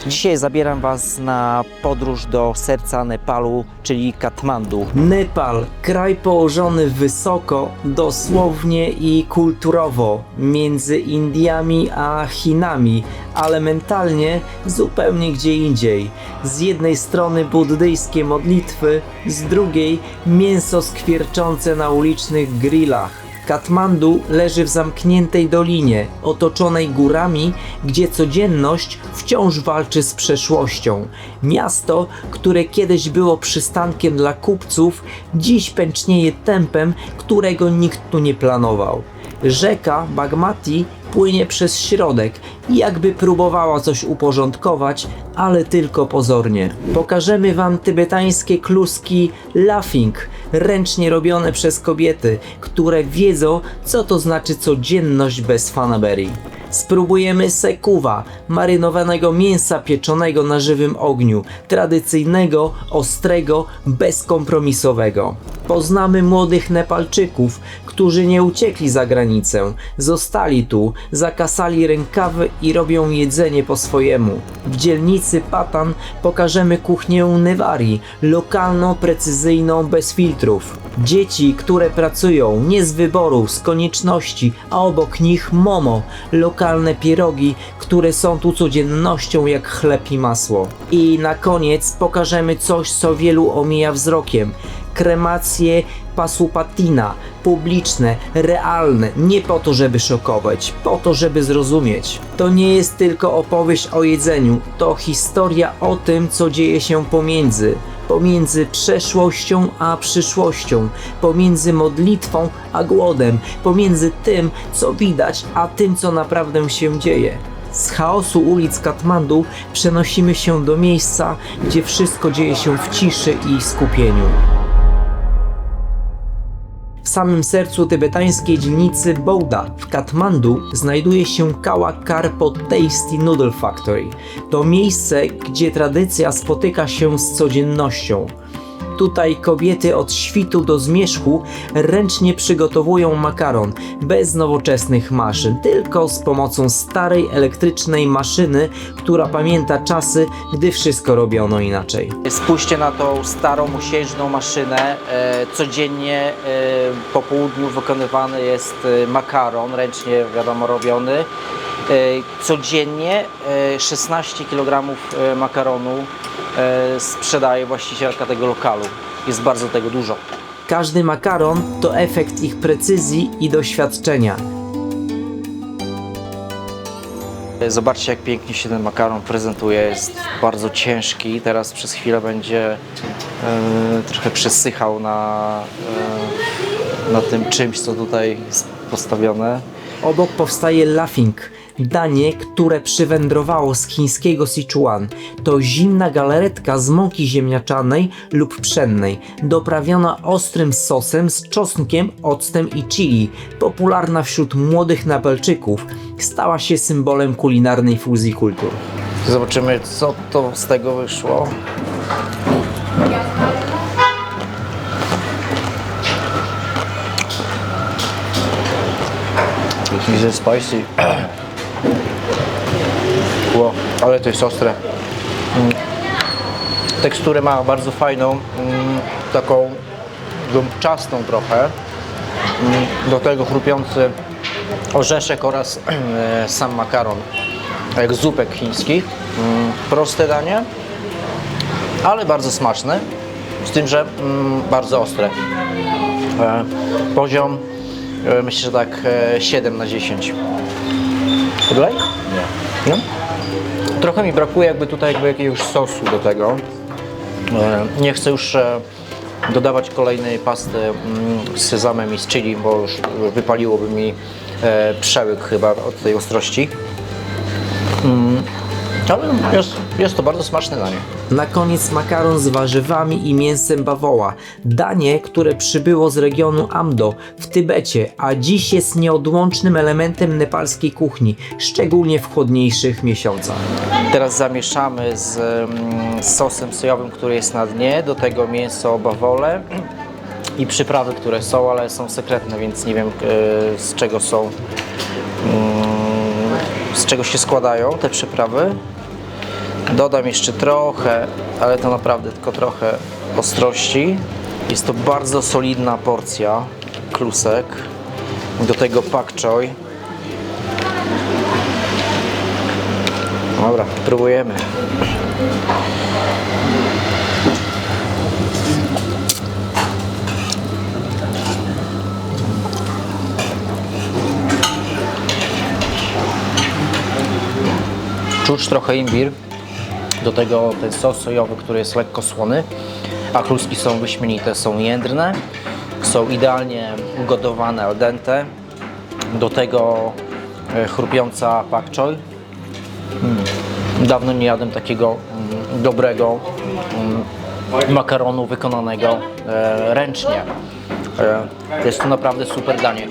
Dzisiaj zabieram Was na podróż do serca Nepalu, czyli Katmandu. Nepal, kraj położony wysoko, dosłownie i kulturowo, między Indiami a Chinami, ale mentalnie zupełnie gdzie indziej. Z jednej strony buddyjskie modlitwy, z drugiej mięso skwierczące na ulicznych grillach. Katmandu leży w zamkniętej dolinie, otoczonej górami, gdzie codzienność wciąż walczy z przeszłością. Miasto, które kiedyś było przystankiem dla kupców, dziś pęcznieje tempem, którego nikt tu nie planował. Rzeka Bagmati płynie przez środek i jakby próbowała coś uporządkować, ale tylko pozornie. Pokażemy Wam tybetańskie kluski laughing, ręcznie robione przez kobiety, które wiedzą, co to znaczy codzienność bez fanaberii. Spróbujemy sekuwa, marynowanego mięsa pieczonego na żywym ogniu, tradycyjnego, ostrego, bezkompromisowego. Poznamy młodych Nepalczyków, którzy nie uciekli za granicę, zostali tu, zakasali rękawy i robią jedzenie po swojemu. W dzielnicy Patan pokażemy kuchnię Newari, lokalną, precyzyjną, bez filtrów. Dzieci, które pracują nie z wyboru, z konieczności, a obok nich momo, lokalne pierogi, które są tu codziennością jak chleb i masło. I na koniec pokażemy coś, co wielu omija wzrokiem. Kremacje Pasupatina, publiczne, realne, nie po to, żeby szokować, po to, żeby zrozumieć. To nie jest tylko opowieść o jedzeniu, to historia o tym, co dzieje się pomiędzy przeszłością a przyszłością, pomiędzy modlitwą a głodem, pomiędzy tym, co widać, a tym, co naprawdę się dzieje. Z chaosu ulic Katmandu przenosimy się do miejsca, gdzie wszystko dzieje się w ciszy i skupieniu. W samym sercu tybetańskiej dzielnicy Bouda w Katmandu znajduje się Kawa Karpo Tasty Noodle Factory. To miejsce, gdzie tradycja spotyka się z codziennością. Tutaj kobiety od świtu do zmierzchu ręcznie przygotowują makaron, bez nowoczesnych maszyn, tylko z pomocą starej elektrycznej maszyny, która pamięta czasy, gdy wszystko robiono inaczej. Spójrzcie na tą starą, musiężną maszynę. Codziennie po południu wykonywany jest makaron, ręcznie wiadomo robiony. Codziennie 16 kg makaronu sprzedaje właścicielka tego lokalu. Jest bardzo tego dużo. Każdy makaron to efekt ich precyzji i doświadczenia. Zobaczcie, jak pięknie się ten makaron prezentuje. Jest bardzo ciężki. Teraz przez chwilę będzie trochę przesychał na tym czymś, co tutaj jest postawione. Obok powstaje laughing, danie, które przywędrowało z chińskiego Sichuan. To zimna galaretka z mąki ziemniaczanej lub pszennej, doprawiona ostrym sosem z czosnkiem, octem i chili. Popularna wśród młodych Nepalczyków, stała się symbolem kulinarnej fuzji kultur. Zobaczymy, co to z tego wyszło. It's spicy. Wow, ale to jest ostre. Teksturę ma bardzo fajną, taką gąbczastą trochę. Do tego chrupiący orzeszek oraz sam makaron, jak zupek chińskich. Proste danie, ale bardzo smaczne, z tym, że bardzo ostre. Poziom, myślę, że tak 7 na 10. Podlej? Nie. No? Trochę mi brakuje tutaj jakiegoś sosu do tego. Nie chcę już dodawać kolejnej pasty z sezamem i z chili, bo już wypaliłoby mi przełyk chyba od tej ostrości. Ale jest to bardzo smaczne danie. Na koniec makaron z warzywami i mięsem bawoła. Danie, które przybyło z regionu Amdo w Tybecie, a dziś jest nieodłącznym elementem nepalskiej kuchni, szczególnie w chłodniejszych miesiącach. Teraz zamieszamy z sosem sojowym, który jest na dnie, do tego mięso bawole i przyprawy, które są, ale są sekretne, więc nie wiem z czego są, z czego się składają te przyprawy. Dodam jeszcze trochę, ale to naprawdę tylko trochę ostrości. Jest to bardzo solidna porcja klusek. Do tego pak choi. Dobra, próbujemy. Czuć trochę imbir, do tego ten sos sojowy, który jest lekko słony, a kluski są wyśmienite, są jędrne, są idealnie ugotowane al dente, do tego chrupiąca pak choi. Dawno nie jadłem takiego dobrego makaronu wykonanego ręcznie. Jest to naprawdę super danie.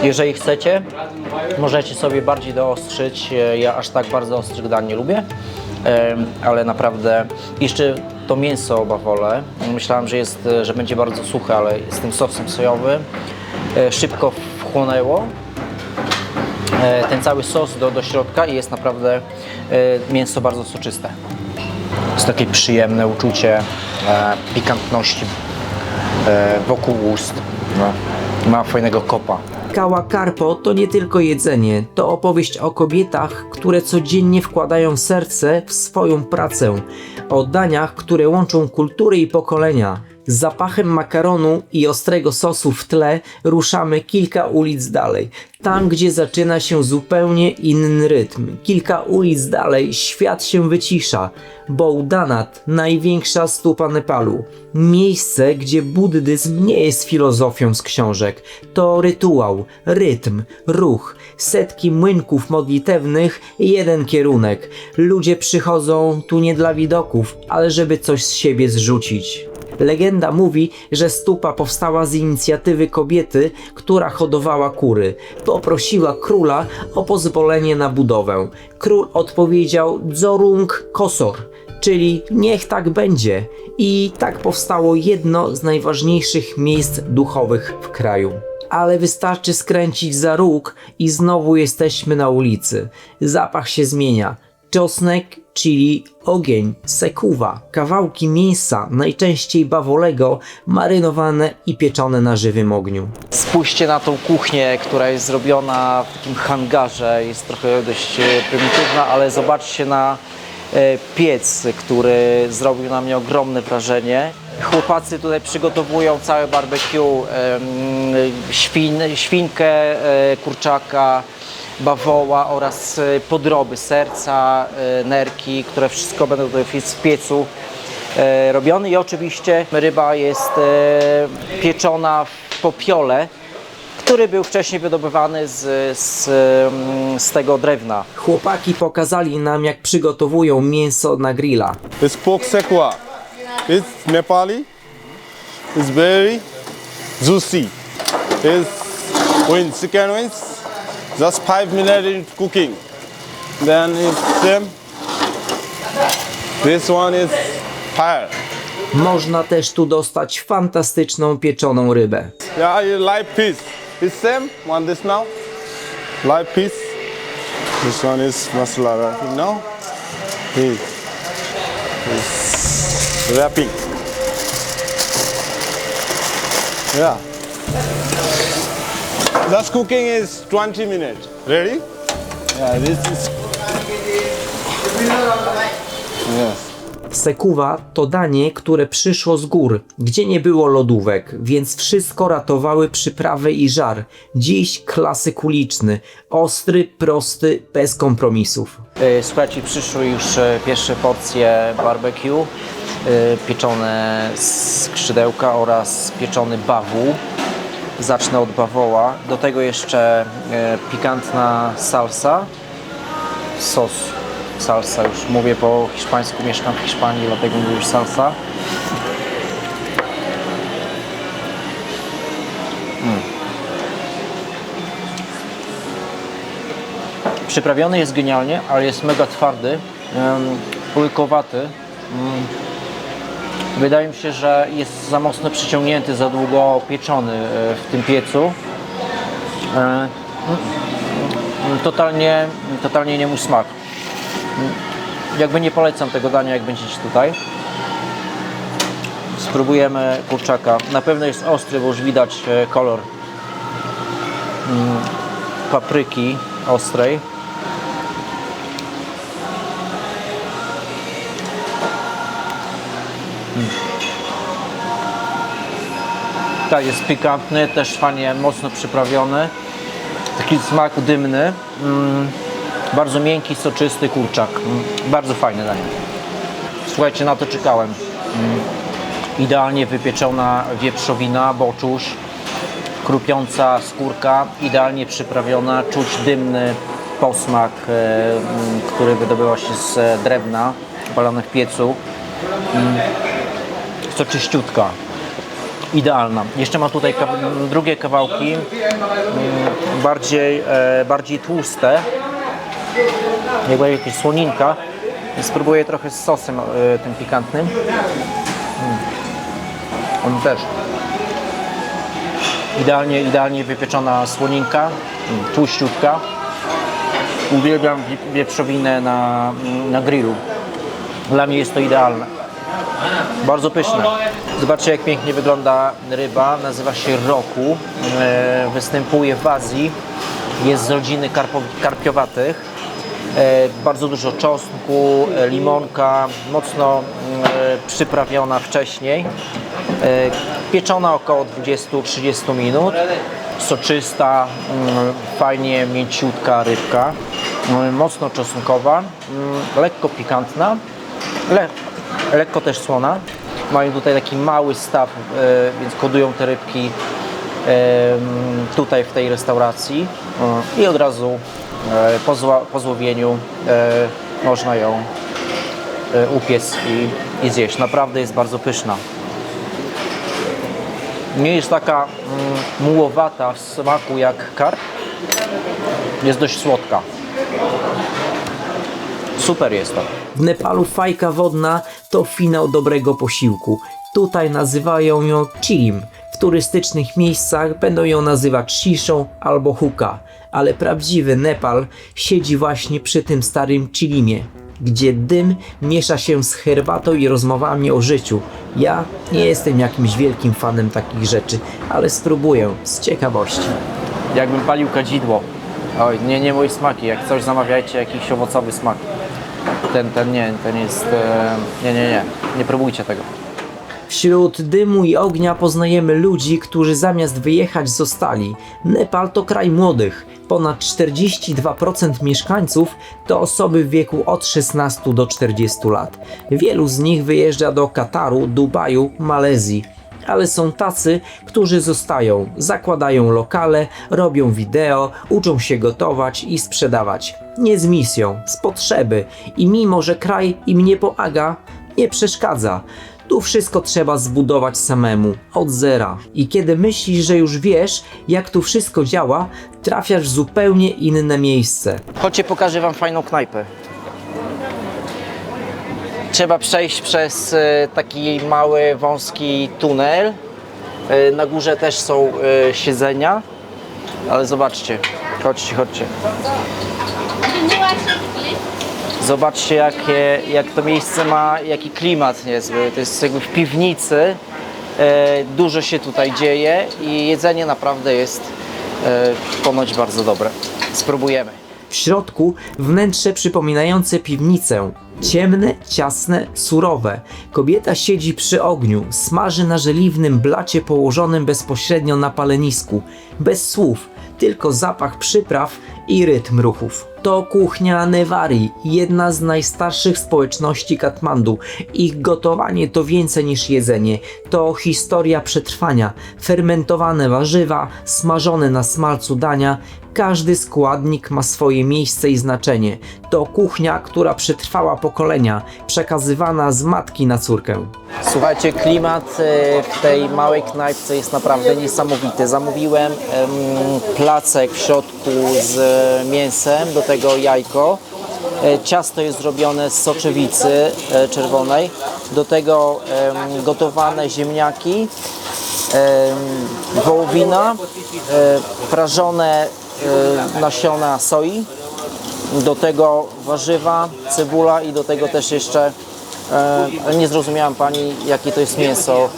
Jeżeli chcecie, możecie sobie bardziej doostrzyć. Ja aż tak bardzo ostrych dań nie lubię, ale naprawdę jeszcze to mięso bawole. Myślałem, że będzie bardzo suche, ale z tym sosem sojowym szybko wchłonęło ten cały sos do środka i jest naprawdę mięso bardzo soczyste. Jest takie przyjemne uczucie pikantności wokół ust. No, ma fajnego kopa. Kała Karpo to nie tylko jedzenie, to opowieść o kobietach, które codziennie wkładają serce w swoją pracę, o daniach, które łączą kultury i pokolenia. Z zapachem makaronu i ostrego sosu w tle ruszamy kilka ulic dalej. Tam, gdzie zaczyna się zupełnie inny rytm. Kilka ulic dalej świat się wycisza. Boudhanat, największa stupa Nepalu. Miejsce, gdzie buddyzm nie jest filozofią z książek. To rytuał, rytm, ruch, setki młynków modlitewnych i jeden kierunek. Ludzie przychodzą tu nie dla widoków, ale żeby coś z siebie zrzucić. Legenda mówi, że stupa powstała z inicjatywy kobiety, która hodowała kury. Poprosiła króla o pozwolenie na budowę. Król odpowiedział Dzorung Kosor, czyli niech tak będzie. I tak powstało jedno z najważniejszych miejsc duchowych w kraju. Ale wystarczy skręcić za róg i znowu jesteśmy na ulicy. Zapach się zmienia. Czosnek, chili, ogień, sekuwa, kawałki mięsa, najczęściej bawolego, marynowane i pieczone na żywym ogniu. Spójrzcie na tą kuchnię, która jest zrobiona w takim hangarze. Jest trochę dość prymitywna, ale zobaczcie na piec, który zrobił na mnie ogromne wrażenie. Chłopacy tutaj przygotowują całe barbecue, świnkę, kurczaka, bawoła oraz podroby, serca, nerki, które wszystko będą tutaj w piecu robione. I oczywiście ryba jest pieczona w popiole, który był wcześniej wydobywany z tego drewna. Chłopaki pokazali nam, jak przygotowują mięso na grilla. It's pork sekwa. It's Nepali. It's very juicy. It's chicken wings. Just 5 minutes in cooking. Then it's same. This one is fire. Można też tu dostać fantastyczną pieczoną rybę. Yeah, you live piece. It's same. Want this now? Live piece. This one is masala wrapping now. It's wrapping. Yeah. This cooking is 20 minutes. Ready? Yeah, this is. Yes. Sekuwa to danie, które przyszło z gór, gdzie nie było lodówek, więc wszystko ratowały przyprawy i żar. Dziś klasyk uliczny, ostry, prosty, bez kompromisów. Słuchajcie, przyszły już pierwsze porcje barbecue, pieczone skrzydełka oraz pieczony bawół. Zacznę od bawoła, do tego jeszcze pikantna salsa, sos. Salsa, już mówię po hiszpańsku, mieszkam w Hiszpanii, dlatego mówię już salsa. Przyprawiony jest genialnie, ale jest mega twardy, pulkowaty. Wydaje mi się, że jest za mocno przyciągnięty, za długo pieczony w tym piecu. Totalnie nie mój smak. Jakby nie polecam tego dania, jak będziecie tutaj. Spróbujemy kurczaka. Na pewno jest ostry, bo już widać kolor papryki ostrej. Tak, jest pikantny, też fajnie, mocno przyprawiony. Taki smak dymny. Bardzo miękki, soczysty kurczak. Bardzo fajne danie. Słuchajcie, na to czekałem. Idealnie wypieczona wieprzowina, boczusz, krupiąca skórka, idealnie przyprawiona, czuć dymny posmak, który wydobywa się z drewna palone w piecu. Soczyściutka, idealna. Jeszcze ma tutaj drugie kawałki, bardziej tłuste, jakby jakaś słoninka. Spróbuję trochę z sosem tym pikantnym. On też. Idealnie wypieczona słoninka, tłuściutka. Uwielbiam wieprzowinę na grillu. Dla mnie jest to idealne. Bardzo pyszne. Zobaczcie, jak pięknie wygląda ryba. Nazywa się roku. Występuje w Azji. Jest z rodziny karpiowatych. Bardzo dużo czosnku, limonka, mocno przyprawiona wcześniej. Pieczona około 20-30 minut. Soczysta, fajnie mięciutka rybka. Mocno czosnkowa, lekko pikantna, lekko też słona. Mają tutaj taki mały staw, więc kodują te rybki tutaj w tej restauracji i od razu po złowieniu można ją upiec i zjeść. Naprawdę jest bardzo pyszna. Nie jest taka mułowata w smaku jak karp. Jest dość słodka. Super jest to. W Nepalu fajka wodna to finał dobrego posiłku. Tutaj nazywają ją chilim. W turystycznych miejscach będą ją nazywać shiszą albo huka. Ale prawdziwy Nepal siedzi właśnie przy tym starym chilimie, gdzie dym miesza się z herbatą i rozmowami o życiu. Ja nie jestem jakimś wielkim fanem takich rzeczy, ale spróbuję z ciekawości. Jakbym palił kadzidło. Oj, nie mój smaki. Jak coś zamawiajcie, jakiś owocowy smak. Ten jest... Nie próbujcie tego. Wśród dymu i ognia poznajemy ludzi, którzy zamiast wyjechać zostali. Nepal to kraj młodych. Ponad 42% mieszkańców to osoby w wieku od 16 do 40 lat. Wielu z nich wyjeżdża do Kataru, Dubaju, Malezji. Ale są tacy, którzy zostają, zakładają lokale, robią wideo, uczą się gotować i sprzedawać. Nie z misją, z potrzeby. I mimo, że kraj im nie pomaga, nie przeszkadza. Tu wszystko trzeba zbudować samemu, od zera. I kiedy myślisz, że już wiesz, jak tu wszystko działa, trafiasz w zupełnie inne miejsce. Chodźcie, pokażę wam fajną knajpę. Trzeba przejść przez taki mały, wąski tunel. Na górze też są siedzenia. Ale zobaczcie, chodźcie. Zobaczcie, jak to miejsce ma, jaki klimat niezły. To jest jakby w piwnicy. Dużo się tutaj dzieje i jedzenie naprawdę jest ponoć bardzo dobre. Spróbujemy. W środku wnętrze przypominające piwnicę. Ciemne, ciasne, surowe. Kobieta siedzi przy ogniu, smaży na żeliwnym blacie położonym bezpośrednio na palenisku. Bez słów, tylko zapach przypraw i rytm ruchów. To kuchnia Newari, jedna z najstarszych społeczności Katmandu. Ich gotowanie to więcej niż jedzenie. To historia przetrwania, fermentowane warzywa, smażone na smalcu dania. Każdy składnik ma swoje miejsce i znaczenie. To kuchnia, która przetrwała pokolenia, przekazywana z matki na córkę. Słuchajcie, klimat w tej małej knajpce jest naprawdę niesamowity. Zamówiłem placek w środku z mięsem, do tego jajko. Ciasto jest zrobione z soczewicy czerwonej, do tego gotowane ziemniaki, wołowina, prażone nasiona soi Do tego warzywa, cebula i do tego też jeszcze nie zrozumiałam pani, jakie to jest mięso.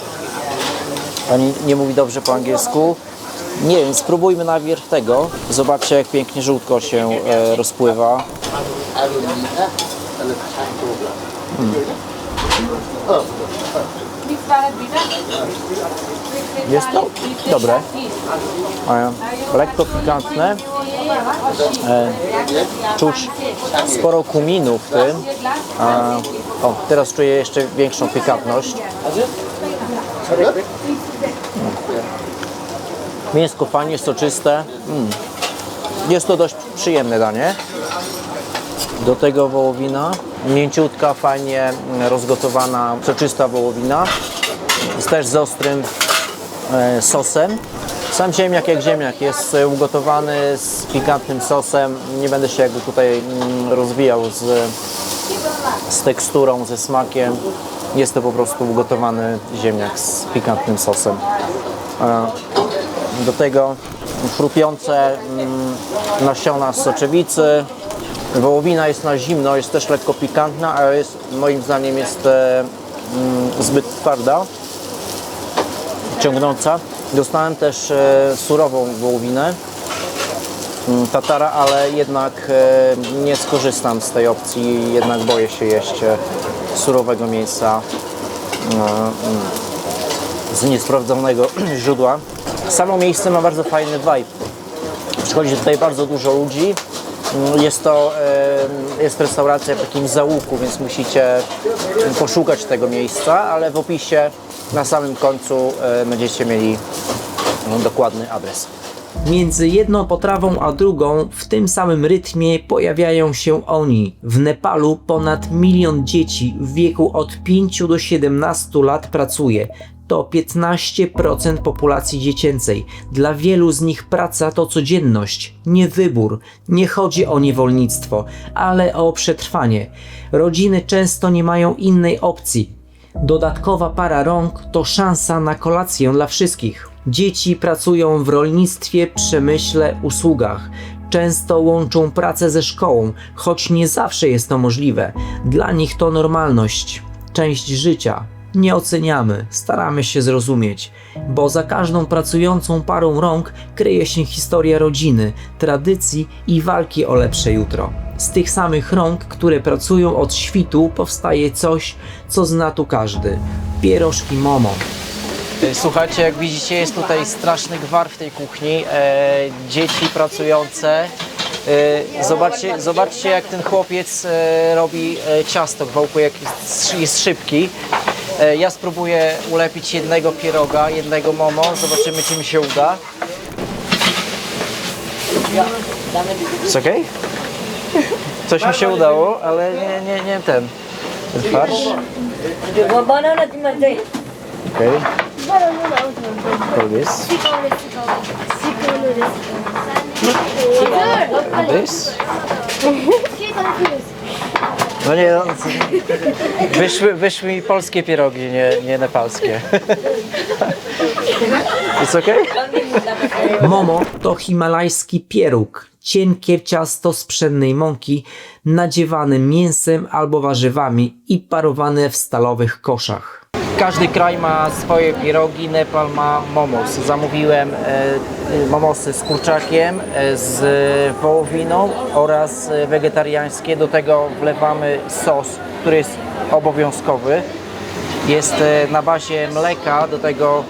Pani nie mówi dobrze po angielsku. Nie wiem, spróbujmy najpierw tego. Zobaczcie, jak pięknie żółtko się rozpływa. Jest to dobre. Lekko pikantne. Czuć sporo kuminu w tym. O, teraz czuję jeszcze większą pikantność. Mięsko fajnie soczyste. Jest to dość przyjemne danie. Do tego wołowina. Mięciutka, fajnie rozgotowana, soczysta wołowina. Jest też z ostrym sosem. Sam ziemniak jak ziemniak jest ugotowany z pikantnym sosem. Nie będę się jakby tutaj rozwijał z teksturą, ze smakiem. Jest to po prostu ugotowany ziemniak z pikantnym sosem. Do tego chrupiące nasiona z soczewicy. Wołowina jest na zimno, jest też lekko pikantna, ale jest, moim zdaniem jest zbyt twarda, ciągnąca. Dostałem też surową wołowinę, tatara, ale jednak nie skorzystam z tej opcji, jednak boję się jeść surowego mięsa z niesprawdzonego źródła. Samo miejsce ma bardzo fajny vibe. Przychodzi tutaj bardzo dużo ludzi. Jest restauracja w takim zaułku, więc musicie poszukać tego miejsca, ale w opisie na samym końcu będziecie mieli dokładny adres. Między jedną potrawą a drugą w tym samym rytmie pojawiają się oni. W Nepalu ponad 1 milion dzieci w wieku od 5 do 17 lat pracuje. To 15% populacji dziecięcej. Dla wielu z nich praca to codzienność, nie wybór. Nie chodzi o niewolnictwo, ale o przetrwanie. Rodziny często nie mają innej opcji. Dodatkowa para rąk to szansa na kolację dla wszystkich. Dzieci pracują w rolnictwie, przemyśle, usługach. Często łączą pracę ze szkołą, choć nie zawsze jest to możliwe. Dla nich to normalność, część życia. Nie oceniamy, staramy się zrozumieć, bo za każdą pracującą parą rąk kryje się historia rodziny, tradycji i walki o lepsze jutro. Z tych samych rąk, które pracują od świtu, powstaje coś, co zna tu każdy. Pierożki Momo. Słuchajcie, jak widzicie, jest tutaj straszny gwar w tej kuchni. Dzieci pracujące. Zobaczcie, jak ten chłopiec robi ciasto w wałku, jak jest szybki. Ja spróbuję ulepić jednego pieroga, jednego momo. Zobaczymy, czy mi się uda. Jest okej? Coś mi się udało, ale nie ten farsz. Okej. This. And this. No nie, no, wyszły mi polskie pierogi, nie nepalskie. Jest okej? Momo to himalajski pieróg, cienkie ciasto z pszennej mąki, nadziewane mięsem albo warzywami i parowane w stalowych koszach. Każdy kraj ma swoje pierogi, Nepal ma momos. Zamówiłem momosy z kurczakiem, z wołowiną oraz wegetariańskie. Do tego wlewamy sos, który jest obowiązkowy. Jest na bazie mleka, do tego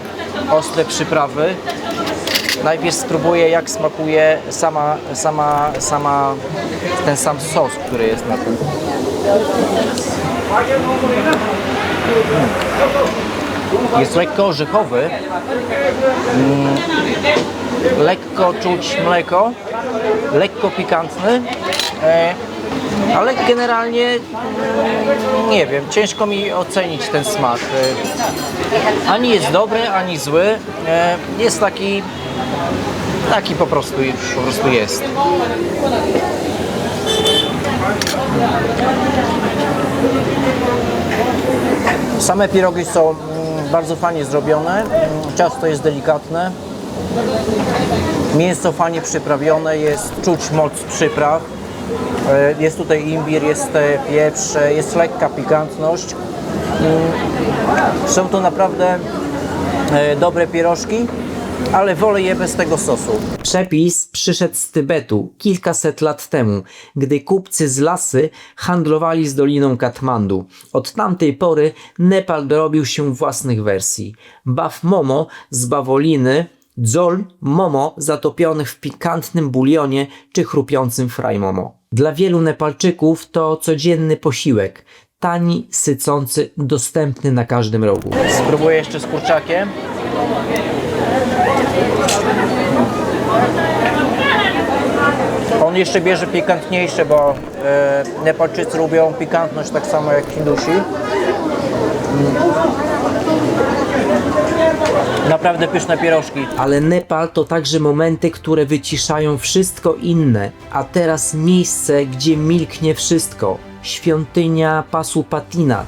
ostre przyprawy. Najpierw spróbuję, jak smakuje ten sam sos, który jest na tym. Jest lekko orzechowy, lekko czuć mleko, lekko pikantny, ale generalnie nie wiem, ciężko mi ocenić ten smak. Ani jest dobry, ani zły, jest taki po prostu jest. Same pierogi są bardzo fajnie zrobione, ciasto jest delikatne, mięso fajnie przyprawione, jest czuć moc przypraw. Jest tutaj imbir, jest pieprz, jest lekka pikantność. Są to naprawdę dobre pierożki, ale wolę je bez tego sosu. Przepis przyszedł z Tybetu kilkaset lat temu, gdy kupcy z Lasy handlowali z Doliną Katmandu. Od tamtej pory Nepal dorobił się własnych wersji. Baw momo z bawoliny, dzol momo zatopionych w pikantnym bulionie czy chrupiącym fry momo. Dla wielu Nepalczyków to codzienny posiłek. Tani, sycący, dostępny na każdym rogu. Spróbuję jeszcze z kurczakiem. On jeszcze bierze pikantniejsze, bo Nepalczycy lubią pikantność tak samo jak Hindusi. Naprawdę pyszne pierożki. Ale Nepal to także momenty, które wyciszają wszystko inne. A teraz miejsce, gdzie milknie wszystko. Świątynia Pasupatinat.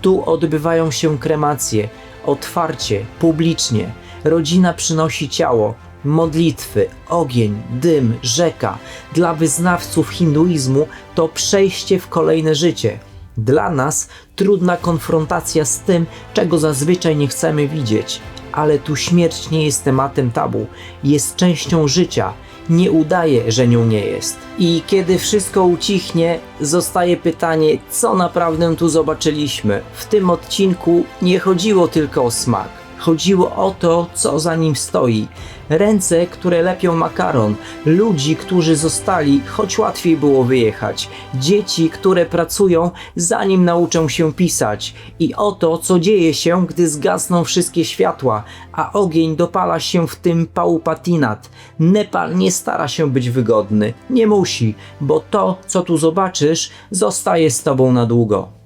Tu odbywają się kremacje. Otwarcie, publicznie. Rodzina przynosi ciało. Modlitwy, ogień, dym, rzeka. Dla wyznawców hinduizmu to przejście w kolejne życie. Dla nas trudna konfrontacja z tym, czego zazwyczaj nie chcemy widzieć. Ale tu śmierć nie jest tematem tabu. Jest częścią życia. Nie udaje, że nią nie jest. I kiedy wszystko ucichnie, zostaje pytanie, co naprawdę tu zobaczyliśmy. W tym odcinku nie chodziło tylko o smak. Chodziło o to, co za nim stoi. Ręce, które lepią makaron, ludzi, którzy zostali, choć łatwiej było wyjechać, dzieci, które pracują, zanim nauczą się pisać i o to, co dzieje się, gdy zgasną wszystkie światła, a ogień dopala się w tym Paupatinat. Nepal nie stara się być wygodny, nie musi, bo to, co tu zobaczysz, zostaje z tobą na długo.